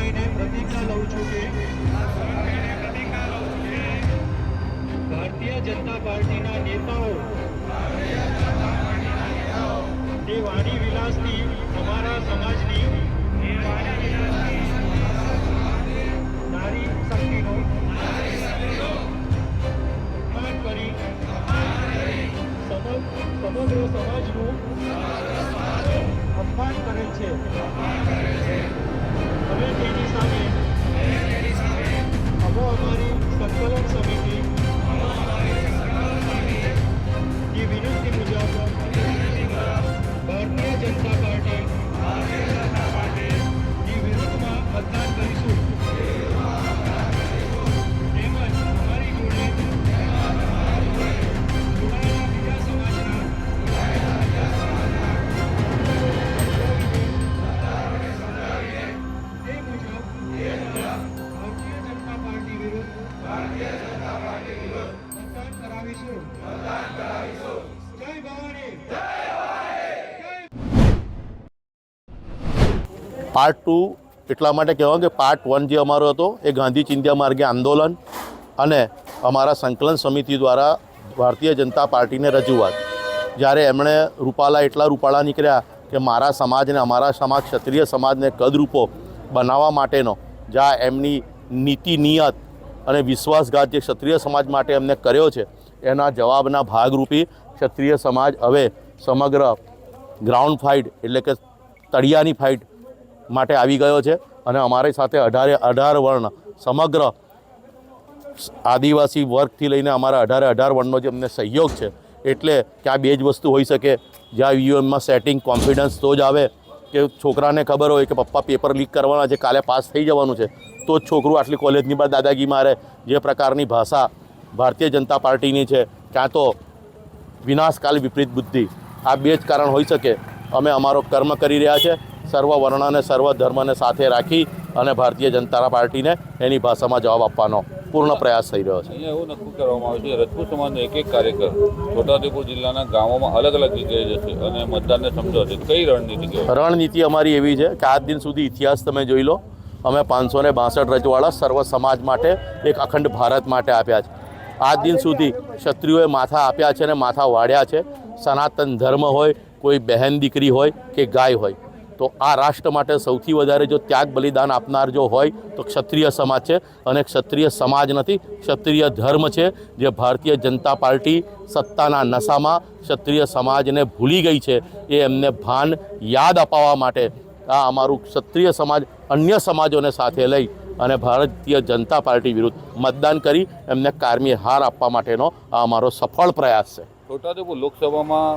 થઈને પ્રતિજ્ઞા લઉં છું કે ભારતીય જનતા પાર્ટીના નેતાઓ એ વાણી વિલાસની અમારા સમાજની નારી શક્તિનો અપમાન કરી સમગ્ર સમાજનું અપમાન કરે છે. હવે તેની સામે અમારી સંકલન સમિતિ ની વિનંતી મુજબ ભારતીય જનતા પાર્ટીની વિરુદ્ધમાં મતદાન કરીશું. તેમજ અમારી જોડે જોડાયેલા બીજા સમાજના તે મુજબ ભારતીય જનતા પાર્ટી વિરુદ્ધ મતદાન કરાવીશું. જય ભવાની. પાર્ટ 2 એટલા માટે કહેવાય કે પાર્ટ 1 જે અમારો હતો એ ગાંધી ચિંધ્યા માર્ગે આંદોલન અને અમારા સંકલન સમિતિ દ્વારા ભારતીય જનતા પાર્ટીને રજૂઆત. જ્યારે એમણે એટલા રૂપાળા નીકળ્યા કે મારા સમાજને અમારા સમાજ ક્ષત્રિય સમાજને કદરૂપો બનાવવા માટેનો જ્યાં એમની નીતિ નિયત અને વિશ્વાસઘાત જે ક્ષત્રિય સમાજ માટે એમને કર્યો છે એના જવાબના ભાગરૂપી ક્ષત્રિય સમાજ હવે સમગ્ર ગ્રાઉન્ડ ફાઇટ એટલે કે તળિયાની ફાઇટ માટે આવી ગયો છે. અને અમારી સાથે 18 વર્ણ સમગ્ર આદિવાસી વર્ગથી લઈને અમારા 18 વર્ણનો જે અમને સહયોગ છે. એટલે કે આ બે જ વસ્તુ હોઈ શકે જ્યાં ઈવીએમમાં સેટિંગ કોન્ફિડન્સ તો જ આવે કે છોકરાને ખબર હોય કે પપ્પા પેપર લીક કરવાના છે, કાલે પાસ થઈ જવાનું છે, તો જ છોકરું આટલી કોલેજની બહાર દાદાગી મારે. જે પ્રકારની ભાષા ભારતીય જનતા પાર્ટીની છે ક્યાં તો વિનાશકાલ વિપરીત બુદ્ધિ, આ બે જ કારણ હોઈ શકે. અમે અમારો કર્મ કરી રહ્યા છે સર્વ વર્ણ અને સર્વ ધર્મને સાથે રાખી અને ભારતીય જનતા પાર્ટીને એની ભાષામાં જવાબ આપવાનો પૂર્ણ પ્રયાસ થઈ રહ્યો છે. અહીંયા એવું નક્કી કરવામાં આવ્યું છે રજપૂત સમાજનો એક કાર્યકર છોટાઉદેપુર જિલ્લાના ગામોમાં અલગ અલગ જગ્યાએ જશે અને મતદારને સમજાવશે. કઈ રણનીતિ? રણનીતિ અમારી એવી છે કે આજ દિન સુધી ઇતિહાસ તમે જોઈ લો, અમે 562 રજવાડા સર્વ સમાજ માટે એક અખંડ ભારત માટે આપ્યા છે. આજ દિન સુધી ક્ષત્રિયોએ માથા આપ્યા છે અને માથા વાળ્યા છે. સનાતન ધર્મ હોય, કોઈ બહેન દીકરી હોય કે ગાય હોય, તો આ રાષ્ટ્ર માટે સૌથી વધારે જો ત્યાગ બલિદાન આપનાર જો હોય તો ક્ષત્રિય સમાજ છે. અને ક્ષત્રિય સમાજ નથી, ક્ષત્રિય ધર્મ છે. જે ભારતીય જનતા પાર્ટી સત્તાના નશામાં ક્ષત્રિય સમાજને ભૂલી ગઈ છે એ એમને ભાન યાદ અપાવવા માટે આ અમારું ક્ષત્રિય સમાજ અન્ય સમાજોને સાથે લઈ અને ભારતીય જનતા પાર્ટી વિરુદ્ધ મતદાન કરી એમને કારમી હાર આપવા માટેનો આ અમારો સફળ પ્રયાસ છે. છોટાઉદેપુર લોકસભામાં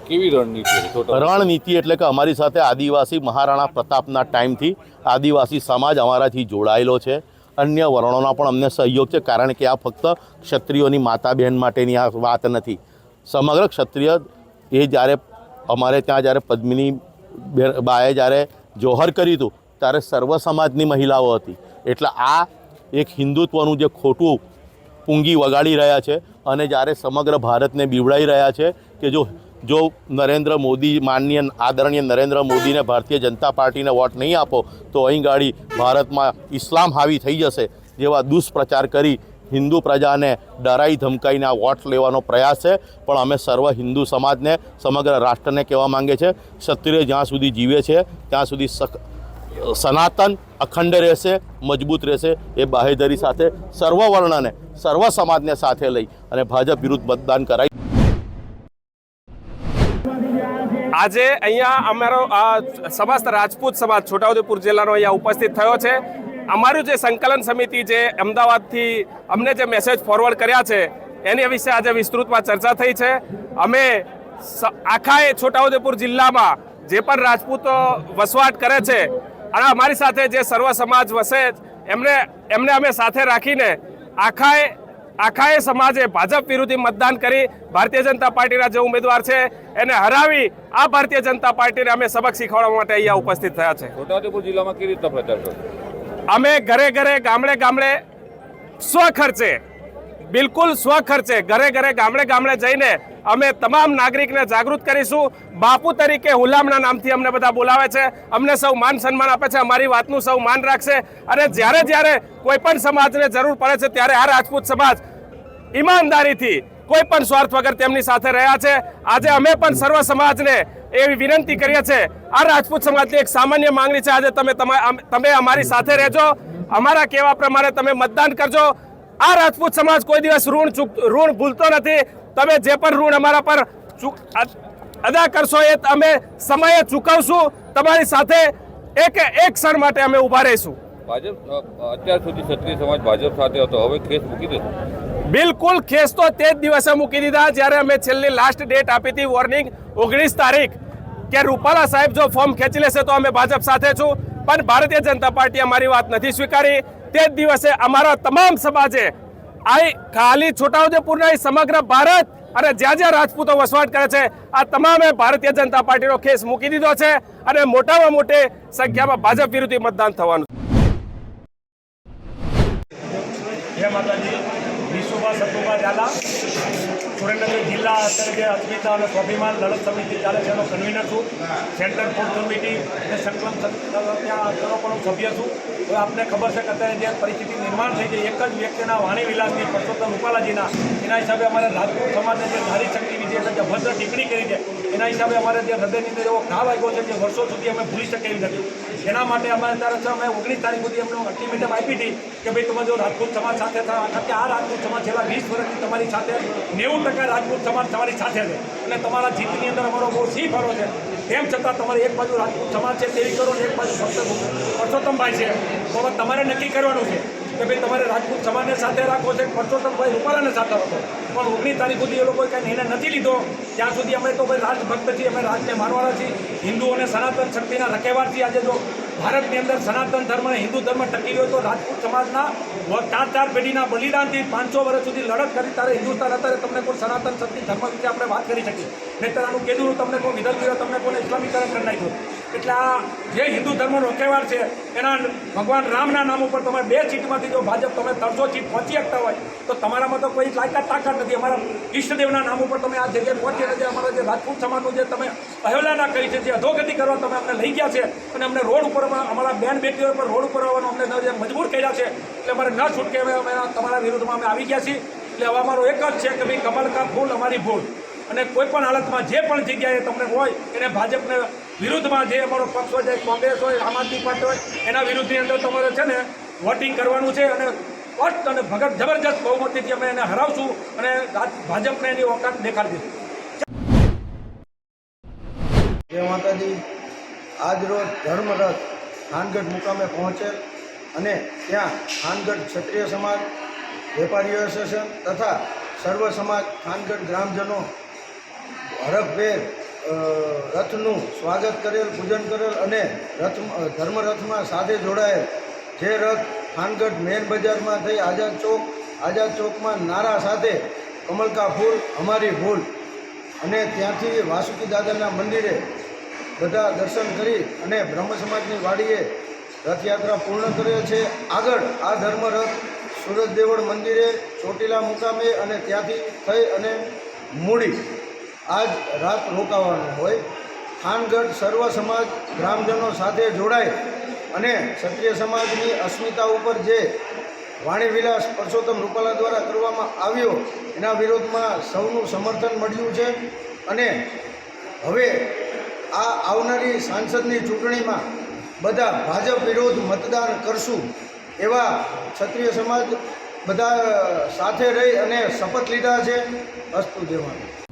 કેવી રણનીતિ? રણનીતિ એટલે કે અમારી સાથે આદિવાસી મહારાણા પ્રતાપના ટાઈમથી આદિવાસી સમાજ અમારાથી જોડાયેલો છે. અન્ય વર્ણોના પણ અમને સહયોગ છે, કારણ કે આ ફક્ત ક્ષત્રિયોની માતા બહેન માટેની આ વાત નથી. સમગ્ર ક્ષત્રિય એ જ્યારે અમારે ત્યાં જ્યારે પદ્મિની બાએ જ્યારે જોહર કર્યું હતું ત્યારે સર્વ સમાજની મહિલાઓ હતી. એટલે આ એક હિન્દુત્વનું જે ખોટું પૂંગી વગાડી રહ્યા છે અને જ્યારે સમગ્ર ભારતને બીવડાવી રહ્યા છે કે જો નરેન્દ્ર મોદી માનનીય આદરણીય નરેન્દ્ર મોદીને ભારતીય જનતા પાર્ટીને વોટ નહીં આપો તો અહીં ગાડી ભારતમાં ઇસ્લામ હાવી થઈ જશે જેવા દુષ્પ્રચાર કરી હિન્દુ પ્રજાને ડરાઈ ધમકાઈને આ વોટ લેવાનો પ્રયાસ છે. પણ અમે સર્વ હિન્દુ સમાજને સમગ્ર રાષ્ટ્રને કહેવા માંગે છે ક્ષત્રિય જ્યાં સુધી જીવે છે ત્યાં સુધી સનાતન અખંડ રહેશે, મજબૂત રહેશે. એ બાહેધરી સાથે સર્વ વર્ણને સર્વ સમાજને સાથે લઈ અને ભાજપ વિરુદ્ધ મતદાન કરાય. આજે અહીંયા અમારો સમસ્ત રાજપૂત સમાજ છોટાઉદેપુર જિલ્લાનો અહીંયા ઉપસ્થિત થયો છે. અમારું જે સંકલન સમિતિ જે અમદાવાદથી અમને જે મેસેજ ફોરવર્ડ કર્યા છે એની વિશે આજે વિસ્તૃતમાં ચર્ચા થઈ છે. અમે આખા છોટાઉદેપુર જિલ્લામાં જે પણ રાજપૂતો વસવાટ કરે છે અને અમારી સાથે જે સર્વ સમાજ વસે એમને અમે સાથે રાખીને આખાએ સમાજે ભાજપ વિરોધી મતદાન કરી ભારતીય જનતા પાર્ટીના જે ઉમેદવાર છે એને હરાવી આ ભારતીય જનતા પાર્ટીને અમે સબક શીખવાડવા માટે અહીંયા ઉપસ્થિત થયા છે. છોટાઉદેપુર જિલ્લામાં કેવી રીતે પ્રચાર કરશો? અમે ઘરે ઘરે ગામડે સ્વખર્ચે બિલકુલ સ્વખર્ચે ઘરે ઘરે ગામડે ગામડે જઈને અમે તમામ નાગરિકને જાગૃત કરીશું. બાપુ તરીકે હુલામણા નામથી અમને બધા બોલાવે છે, અમને સૌ માન સન્માન આપે છે, અમારી વાતનું સૌ માન રાખશે. અને જ્યારે જ્યારે કોઈ પણ સમાજને જરૂર પડે છે ત્યારે આ રાજપૂત સમાજ ઈમાનદારીથી કોઈ પણ સ્વાર્થ વગર તેમની સાથે રહ્યા છે. આજે અમે પણ સર્વ સમાજને એવી વિનંતી કરીએ છીએ, આ રાજપૂત સમાજની એક સામાન્ય માંગણી છે, આજે તમે અમારી સાથે રહેજો, અમારા કહેવા પ્રમાણે તમે મતદાન કરજો. આ રાજપૂત સમાજ કોઈ દિવસ ઋણ ભૂલતો નથી. તમે જે પણ ઋણ અમારા પર અદા કરશો એ અમે સમયે ચૂકવશું. તમારી સાથે એક ક્ષણ માટે અમે ઊભા રહીશું. ભાજપ અત્યાર સુધી ક્ષત્રિય સમાજ ભાજપ સાથે હતો, હવે ખેસ મૂકી દેશે? બિલકુલ, ખેસ તો તે જ દિવસે મૂકી દીધા જ્યારે અમે છેલ્લી લાસ્ટ ડેટ આપી હતી, વોર્નિંગ 19 તારીખ, કે રૂપાલા સાહેબ જો ફોર્મ ખેંચી લેશે તો અમે ભાજપ સાથે છું. પણ ભારતીય જનતા પાર્ટી અમારી વાત નથી સ્વીકારી. તે જ દિવસે અમારા તમામ સમાજે ખાલી છોટાઉદેપુર નહીં, સમગ્ર ભારત અને જ્યાં જ્યાં રાજપૂતો વસવાટ કરે છે આ તમામે ભારતીય જનતા પાર્ટીનો ખેસ મૂકી દીધો છે અને મોટામાં મોટી સંખ્યામાં ભાજપ વિરોધી મતદાન થવાનું. જય માતાજી. વિશ્વભા સતુભા ઝાલા, સુરેન્દ્રનગર જિલ્લા અત્યારે જે અસ્મિતા અને સ્વાભિમાન લડત સમિતિ ચાલે છે એનો કન્વીનર છું. સેન્ટ્રલ ફૂડ કમિટી અને સંકલન ત્યાં પણ સભ્ય છું. હવે આપને ખબર છે કે અત્યારે જે પરિસ્થિતિ નિર્માણ થઈ છે, એક જ વ્યક્તિના વાણી વિલાસની પરસોત્તમ રૂપાલાજીના, એના હિસાબે અમારે રાજપૂત સમાજને જે નારી શક્તિ વિશે જે ભદ્ર ટિપ્પણી કરી છે એના હિસાબે અમારે જે હૃદયની અંદર એવો ઘા વાગ્યો છે જે વર્ષો સુધી અમે ભૂલી શકે એવી નથી. એના માટે અમે અત્યારે અમે 19 તારીખ સુધી અમને અલ્ટિમેટમ આપી હતી કે ભાઈ તમે જો રાજપૂત સમાજ સાથે થાય, આ રાજપૂત સમાજ છેલ્લા 20 વર્ષથી તમારી સાથે 90% રાજપૂત સમાજ તમારી સાથે છે અને તમારા જીતની અંદર અમારો બહુ સિંહ ફાળો છે. તેમ છતાં તમારે એક બાજુ રાજપૂત સમાજ છે તેવી કરો ને એક બાજુ ફક્ત પરસોત્તમભાઈ છે, તો તમારે નક્કી કરવાનું છે કે ભાઈ તમારે રાજપૂત સમાજને સાથે રાખવો છે, પરસોત્તમભાઈ રૂપાલાને સાથે રાખો. પણ 19 તારીખ સુધી એ લોકોએ કાંઈ નિર્ણય નથી લીધો. ત્યાં સુધી અમે તો ભાઈ રાજભક્ત છીએ, અમે રાજને માનવાના છીએ, હિન્દુ અને સનાતન શક્તિના રખેવાર છીએ. આજે જો ભારતની અંદર સનાતન ધર્મ અને હિન્દુ ધર્મ ટકી રહ્યો તો રાજપૂત સમાજના 4 પેઢીના બલિદાનથી 500 વર્ષ સુધી લડત કરી ત્યારે હિન્દુસ્તાન અત્યારે તમને કોઈ સનાતન શક્તિ ધર્મ વિશે આપણે વાત કરી શકીએ. નહીંતર આનું કીધું તમને કોઈ વિધર્મીઓ તમને કોઈને ઇસ્લામીકરણ કરી નાખ્યું. એટલે આ જે હિન્દુ ધર્મનો રખેવાર છે એના ભગવાન રામના નામ ઉપર તમે 2 સીટમાંથી જો ભાજપ તમે 300 સીટ પહોંચી શકતા હોય તો તમારામાં તો કોઈ તાકાત નથી. અમારા ઈષ્ટદેવના નામ ઉપર તમે આ જગ્યાએ પહોંચી જે અમારા જે રાજપૂત સમાજનું જે તમે અવહેલના કરી છે, જે અધોગતિ કરવા તમે અમને લઈ ગયા છે અને અમને રોડ ઉપર અમારા બેન બેટીઓ પર રોડ ઉપર આવવાનું અમને જે મજબૂર કર્યા છે, એટલે અમારે ન છૂટકે અમે તમારા વિરુદ્ધમાં અમે આવી ગયા છીએ. એટલે હવે અમારો એક જ છે કે ભાઈ કમલ કા ફૂલ અમારી ભૂલ, અને કોઈ પણ હાલતમાં જે પણ જગ્યાએ તમને હોય એને ભાજપને વિરુદ્ધમાં જે અમારો પક્ષ હોય, જે કોંગ્રેસ હોય, આમ આદમી પાર્ટી હોય, એના વિરુદ્ધની અંદર તમારે છે ને વોટિંગ કરવાનું છે અને સ્પષ્ટ અને જબરજસ્ત બહુમતીથી અમે એને હરાવશું અને ભાજપને એની ઓકાત દેખાડી દઈશું. જય માતાજી. આજ રોજ ધર્મરથ થાનગઢ મુકામે પહોંચેલ અને ત્યાં થાનગઢ ક્ષત્રિય સમાજ, વેપારીઓ એસોસિએશન તથા સર્વ સમાજ થાનગઢ ગ્રામજનો હરખભેર રથનું સ્વાગત કરેલ, પૂજન કરેલ અને ધર્મરથમાં સાથે જોડાયેલ. જે રથ થાનગઢ મેન બજારમાં થઈ આઝાદ ચોકમાં નારા સાથે કમલ કા ફૂલ હમારી ભૂલ, અને ત્યાંથી વાસુકી દાદાના મંદિરે બધા દર્શન કરી અને બ્રહ્મ સમાજની વાડીએ રથયાત્રા પૂર્ણ કરે છે. આગળ આ ધર્મરથ સુરત દેવળ મંદિરે ચોટીલા મુકામે અને ત્યાંથી થઈ અને મૂડી આજ રાત રોકાવાનું હોય. થાનગઢ સર્વ સમાજ ગ્રામજનો સાથે જોડાય અને ક્ષત્રિય સમાજની અસ્મિતા ઉપર જે વાણી વિલાસ પરસોત્તમ રૂપાલા દ્વારા કરવામાં આવ્યો એના વિરોધમાં સૌનું સમર્થન મળ્યું છે. અને હવે આ આવનારી સાંસદની ચૂંટણીમાં બધા ભાજપ વિરોધ મતદાન કરશું એવા ક્ષત્રિય સમાજ બધા સાથે રહી અને શપથ લીધા છે. અસ્તુ જય માતા.